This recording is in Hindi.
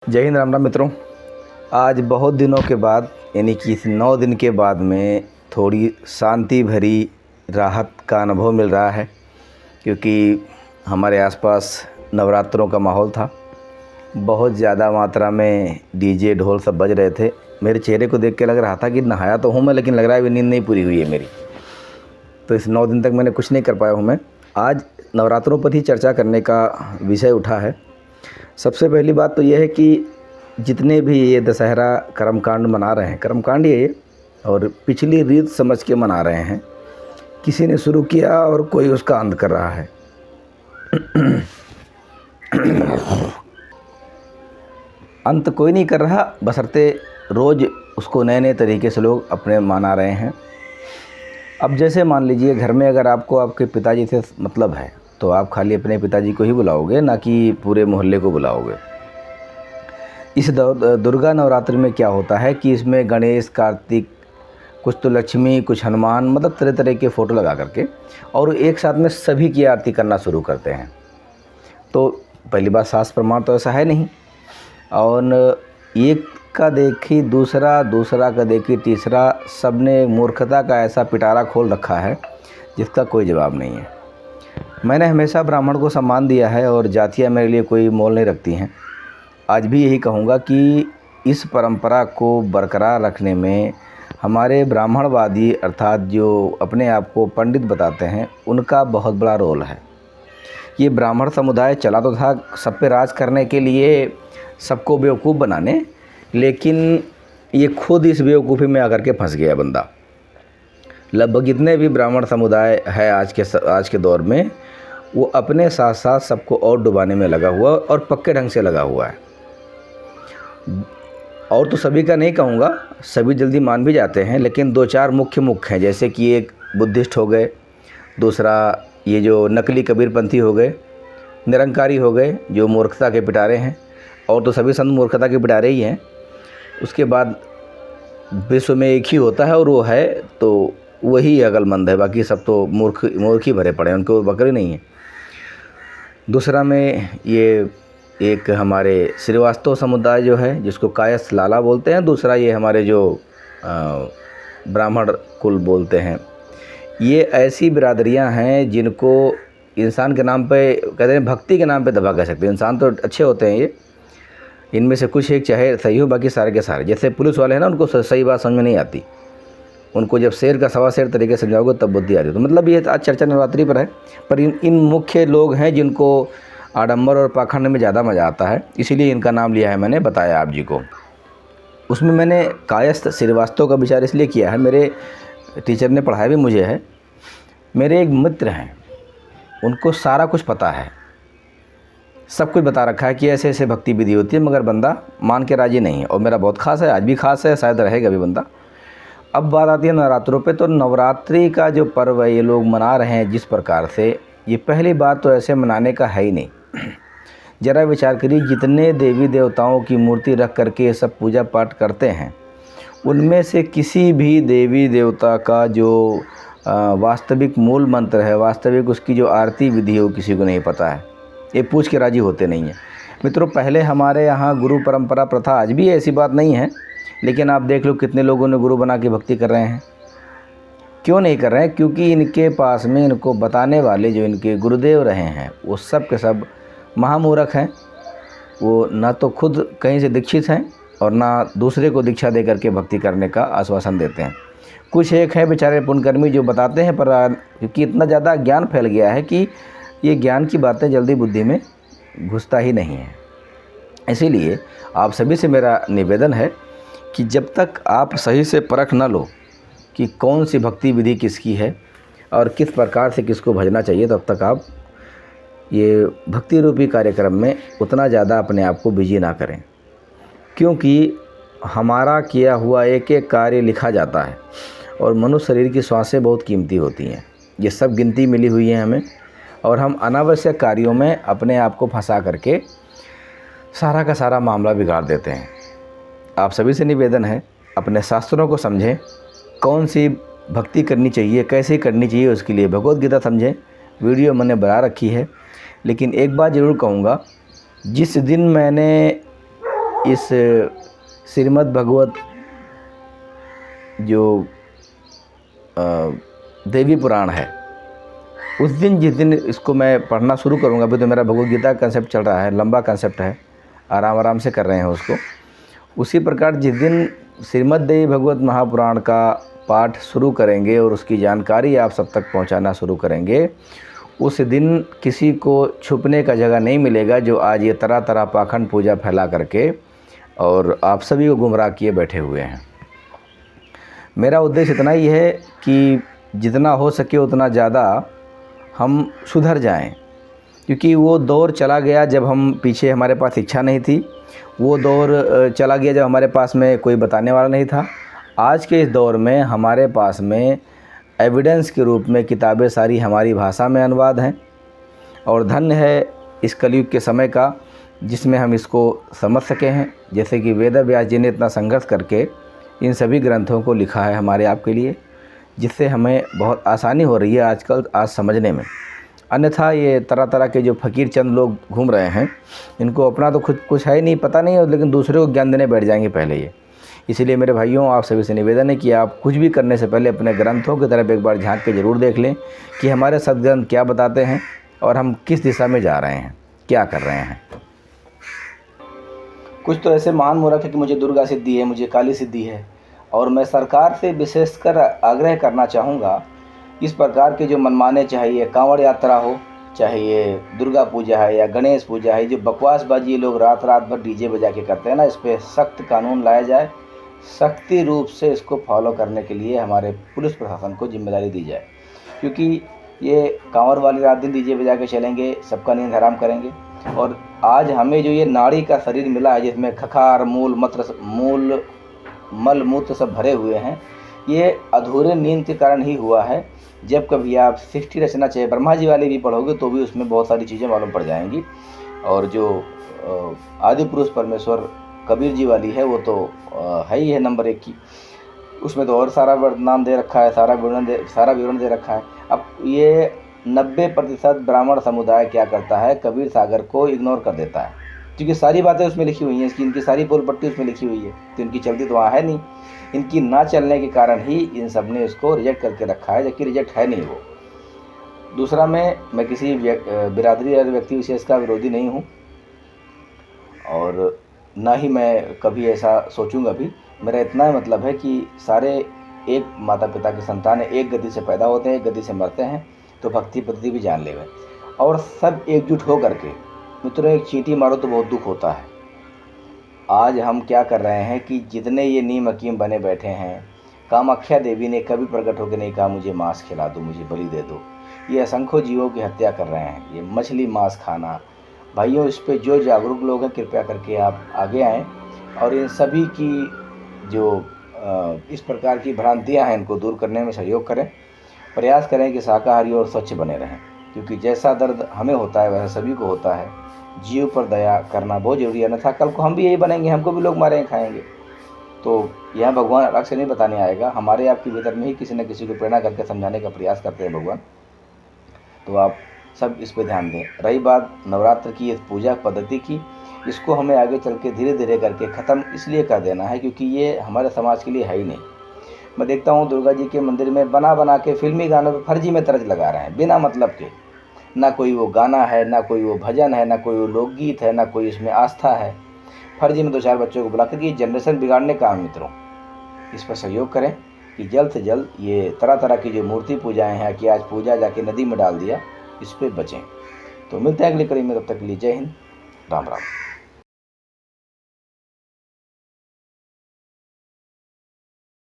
जय हिंद, राम राम मित्रों। आज बहुत दिनों के बाद यानी कि 9 दिन के बाद में थोड़ी शांति भरी राहत का अनुभव मिल रहा है, क्योंकि हमारे आसपास नवरात्रों का माहौल था। बहुत ज़्यादा मात्रा में डीजे ढोल सब बज रहे थे। मेरे चेहरे को देख के लग रहा था कि नहाया तो हूँ मैं, लेकिन लग रहा है अभी नींद नहीं पूरी हुई है मेरी। तो इस 9 दिन तक मैंने कुछ नहीं कर पाया हूँ मैं। आज नवरात्रों पर ही चर्चा करने का विषय उठा है। सबसे पहली बात तो यह है कि जितने भी ये दशहरा कर्मकांड मना रहे हैं, कर्मकांड ये और पिछली रीत समझ के मना रहे हैं। किसी ने शुरू किया और कोई उसका अंत कर रहा है। अंत कोई नहीं कर रहा, बशर्ते रोज़ उसको नए नए तरीके से लोग अपने मना रहे हैं। अब जैसे मान लीजिए घर में अगर आपको आपके पिताजी से मतलब है तो आप खाली अपने पिताजी को ही बुलाओगे, ना कि पूरे मोहल्ले को बुलाओगे। इस दुर्गा नवरात्रि में क्या होता है कि इसमें गणेश, कार्तिक, कुछ तो लक्ष्मी, कुछ हनुमान, मतलब तरह तरह के फ़ोटो लगा करके और एक साथ में सभी की आरती करना शुरू करते हैं। तो पहली बात, शास्त्र प्रमाण तो ऐसा है नहीं। और एक का देखी दूसरा, दूसरा का देखी तीसरा, सबने मूर्खता का ऐसा पिटारा खोल रखा है जिसका कोई जवाब नहीं है। मैंने हमेशा ब्राह्मण को सम्मान दिया है और जातियाँ मेरे लिए कोई मोल नहीं रखती हैं। आज भी यही कहूँगा कि इस परंपरा को बरकरार रखने में हमारे ब्राह्मणवादी अर्थात जो अपने आप को पंडित बताते हैं, उनका बहुत बड़ा रोल है। ये ब्राह्मण समुदाय चला तो था सब पे राज करने के लिए, सबको बेवकूफ़ बनाने, लेकिन ये खुद इस बेवकूफ़ी में आकर के फंस गया बंदा। लगभग जितने भी ब्राह्मण समुदाय है आज के दौर में, वो अपने साथ साथ सबको और डुबाने में लगा हुआ और पक्के ढंग से लगा हुआ है। और तो सभी का नहीं कहूँगा, सभी जल्दी मान भी जाते हैं, लेकिन 2-4 मुख्य हैं। जैसे कि एक बुद्धिस्ट हो गए, दूसरा ये जो नकली कबीरपंथी हो गए, निरंकारी हो गए जो मूर्खता के पिटारे हैं, और तो सभी संत मूर्खता के पिटारे ही हैं। उसके बाद विश्व में एक ही होता है और वो है तो वही अक्लमंद है, बाकी सब तो मूर्ख ही भरे पड़े हैं, उनको बकरी नहीं है। दूसरा में ये एक हमारे श्रीवास्तव समुदाय जो है, जिसको कायस्थ लाला बोलते हैं। दूसरा ये हमारे जो ब्राह्मण कुल बोलते हैं। ये ऐसी बिरादरियां हैं जिनको इंसान के नाम पे कहते हैं, भक्ति के नाम पे दबा कह सकते हैं। इंसान तो अच्छे होते हैं ये, इनमें से कुछ एक चाहे सही हो, बाकी सारे के सारे। जैसे पुलिस वाले हैं ना, उनको सही बात समझ में नहीं आती। उनको जब शेर का सवा शेर तरीके से समझाओगे तब बुद्धि आ रही। तो मतलब ये आज चर्चा नवरात्रि पर है, पर इन मुख्य लोग हैं जिनको आडंबर और पाखंड में ज़्यादा मज़ा आता है, इसीलिए इनका नाम लिया है मैंने, बताया आप जी को। उसमें मैंने कायस्थ श्रीवास्तव का विचार इसलिए किया है, मेरे टीचर ने पढ़ाया भी मुझे है। मेरे एक मित्र हैं, उनको सारा कुछ पता है, सब कुछ बता रखा है कि ऐसे ऐसे भक्ति विधि होती है, मगर बंदा मान के राजी नहीं है। और मेरा बहुत ख़ास है, आज भी ख़ास है, शायद रहेगा भी बंदा। अब बात आती है नवरात्रों पे। तो नवरात्रि का जो पर्व है ये लोग मना रहे हैं जिस प्रकार से, ये पहली बात तो ऐसे मनाने का है ही नहीं। ज़रा विचार करिए, जितने देवी देवताओं की मूर्ति रख करके ये सब पूजा पाठ करते हैं, उनमें से किसी भी देवी देवता का जो वास्तविक मूल मंत्र है, वास्तविक उसकी जो आरती विधि है, वो किसी को नहीं पता है। ये पूछ के राजी होते नहीं हैं। मित्रों, पहले हमारे यहाँ गुरु परंपरा प्रथा, आज भी ऐसी बात नहीं है, लेकिन आप देख लो कितने लोगों ने गुरु बना के भक्ति कर रहे हैं। क्यों नहीं कर रहे हैं? क्योंकि इनके पास में इनको बताने वाले जो इनके गुरुदेव रहे हैं, वो सब के सब महामूर्ख हैं। वो ना तो खुद कहीं से दीक्षित हैं और ना दूसरे को दीक्षा दे करके भक्ति करने का आश्वासन देते हैं। कुछ एक हैं बेचारे पुण्यकर्मी जो बताते हैं, पर क्योंकि इतना ज़्यादा ज्ञान फैल गया है कि ये ज्ञान की बातें जल्दी बुद्धि में घुसता ही नहीं है। इसीलिए आप सभी से मेरा निवेदन है कि जब तक आप सही से परख न लो कि कौन सी भक्ति विधि किसकी है और किस प्रकार से किसको भजना चाहिए, तब तक आप ये भक्ति रूपी कार्यक्रम में उतना ज़्यादा अपने आप को बिजी ना करें। क्योंकि हमारा किया हुआ एक एक कार्य लिखा जाता है और मनुष्य शरीर की श्वासें बहुत कीमती होती हैं। ये सब गिनती मिली हुई है हमें, और हम अनावश्यक कार्यों में अपने आप को फंसा करके सारा का सारा मामला बिगाड़ देते हैं। आप सभी से निवेदन है, अपने शास्त्रों को समझें, कौन सी भक्ति करनी चाहिए, कैसे करनी चाहिए, उसके लिए भगवद गीता समझें। वीडियो मैंने बना रखी है, लेकिन एक बात ज़रूर कहूँगा, जिस दिन मैंने इस श्रीमद् भगवत जो देवी पुराण है, उस दिन जिस दिन इसको मैं पढ़ना शुरू करूँगा, अभी तो मेरा भगवद गीता कंसेप्ट चल रहा है, लंबा कंसेप्ट है, आराम आराम से कर रहे हैं उसको। उसी प्रकार जिस दिन श्रीमद् देवी भगवत महापुराण का पाठ शुरू करेंगे और उसकी जानकारी आप सब तक पहुंचाना शुरू करेंगे, उस दिन किसी को छुपने का जगह नहीं मिलेगा जो आज ये तरह तरह पाखंड पूजा फैला करके और आप सभी को गुमराह किए बैठे हुए हैं। मेरा उद्देश्य इतना ही है कि जितना हो सके उतना ज़्यादा हम सुधर जाएं, क्योंकि वो दौर चला गया जब हम पीछे हमारे पास इच्छा नहीं थी, वो दौर चला गया जब हमारे पास में कोई बताने वाला नहीं था। आज के इस दौर में हमारे पास में एविडेंस के रूप में किताबें सारी हमारी भाषा में अनुवाद हैं, और धन्य है इस कलयुग के समय का जिसमें हम इसको समझ सके हैं। जैसे कि वेद व्यास जी ने इतना संघर्ष करके इन सभी ग्रंथों को लिखा है हमारे आपके लिए, जिससे हमें बहुत आसानी हो रही है आजकल आज समझने में। अन्यथा ये तरह तरह के जो फ़कीर चंद लोग घूम रहे हैं, इनको अपना तो खुद कुछ है ही नहीं, पता नहीं है, लेकिन दूसरे को ज्ञान देने बैठ जाएंगे पहले ये। इसलिए मेरे भाइयों, आप सभी से निवेदन है कि आप कुछ भी करने से पहले अपने ग्रंथों की तरफ एक बार झांक के ज़रूर देख लें कि हमारे सद्ग्रंथ क्या बताते हैं और हम किस दिशा में जा रहे हैं, क्या कर रहे हैं। कुछ तो ऐसे महान मूर्ख है कि मुझे दुर्गा सिद्धि है, मुझे काली सिद्धि है, और मैं सरकार से विशेषकर आग्रह करना चाहूँगा, इस प्रकार के जो मनमाने, चाहे ये कांवड़ यात्रा हो, चाहे ये दुर्गा पूजा है या गणेश पूजा है, जो बकवासबाजी लोग रात रात भर डीजे बजा के करते हैं ना, इस पर सख्त कानून लाया जाए। सख्ती रूप से इसको फॉलो करने के लिए हमारे पुलिस प्रशासन को जिम्मेदारी दी जाए, क्योंकि ये कांवड़ वाले रात दिन डीजे बजा के चलेंगे, सबका नींद हराम करेंगे। और आज हमें जो ये नाड़ी का शरीर मिला है, जिसमें खखार मूल मल मूत्र सब भरे हुए हैं, ये अधूरे नींद के कारण ही हुआ है। जब कभी आप 60 रचना चाहे ब्रह्मा जी वाले भी पढ़ोगे तो भी उसमें बहुत सारी चीज़ें मालूम पड़ जाएंगी। और जो आदि पुरुष परमेश्वर कबीर जी वाली है, वो तो है ही है नंबर 1 की, उसमें तो और सारा नाम दे रखा है, सारा विवरण दे रखा है। अब ये 90% ब्राह्मण समुदाय क्या करता है, कबीर सागर को इग्नोर कर देता है, क्योंकि सारी बातें उसमें लिखी हुई हैं, इसकी इनकी सारी पोल पट्टी उसमें लिखी हुई है, तो इनकी चलती तो वहाँ है नहीं। इनकी ना चलने के कारण ही इन सब ने इसको रिजेक्ट करके रखा है, जबकि रिजेक्ट है नहीं वो। दूसरा, मैं किसी बिरादरी या व्यक्ति विशेष का विरोधी नहीं हूँ, और ना ही मैं कभी ऐसा सोचूंगा भी। मेरा इतना मतलब है कि सारे एक माता पिता के संतान है, एक गति से पैदा होते हैं, एक गति से मरते हैं, तो भक्ति पद्धति भी जान लेवे, और सब एकजुट हो करके। मित्रों, एक चींटी मारो तो बहुत दुख होता है। आज हम क्या कर रहे हैं कि जितने ये नीम हकीम बने बैठे हैं, कामाख्या देवी ने कभी प्रकट होकर नहीं कहा मुझे मांस खिला दो, मुझे बलि दे दो। ये असंख्यों जीवों की हत्या कर रहे हैं, ये मछली मांस खाना। भाइयों, इस पे जो जागरूक लोग हैं, कृपया करके आप आगे आएँ और इन सभी की जो इस प्रकार की भ्रांतियाँ हैं, इनको दूर करने में सहयोग करें। प्रयास करें कि शाकाहारी और स्वच्छ बने रहें, क्योंकि जैसा दर्द हमें होता है वैसा सभी को होता है। जीव पर दया करना बहुत जरूरी है, अन्यथा कल को हम भी यही बनेंगे, हमको भी लोग मारेंगे, खाएंगे। तो यह भगवान अलग से नहीं बताने आएगा, हमारे आपके भीतर में ही किसी न किसी को प्रेरणा करके समझाने का प्रयास करते हैं भगवान। तो आप सब इस पर ध्यान दें। रही बात नवरात्र की, इस पूजा पद्धति की, इसको हमें आगे चल के धीरे धीरे करके ख़त्म इसलिए कर देना है क्योंकि ये हमारे समाज के लिए है ही नहीं। मैं देखता हूँ दुर्गा जी के मंदिर में बना के फिल्मी गानों पर फर्जी में तर्ज लगा रहे हैं, बिना मतलब के। ना कोई वो गाना है, ना कोई वो भजन है, ना कोई वो लोकगीत है, ना कोई इसमें आस्था है। फर्जी में 2-4 बच्चों को बुला कर ये जनरेशन बिगाड़ने का। मित्रों, इस पर सहयोग करें कि जल्द से जल्द ये तरह तरह की जो मूर्ति पूजाएं हैं कि आज पूजा जाके नदी में डाल दिया, इस पर बचें। तो मिलते हैं अगली कड़ी में, तब तक के लिए जय हिंद, राम राम।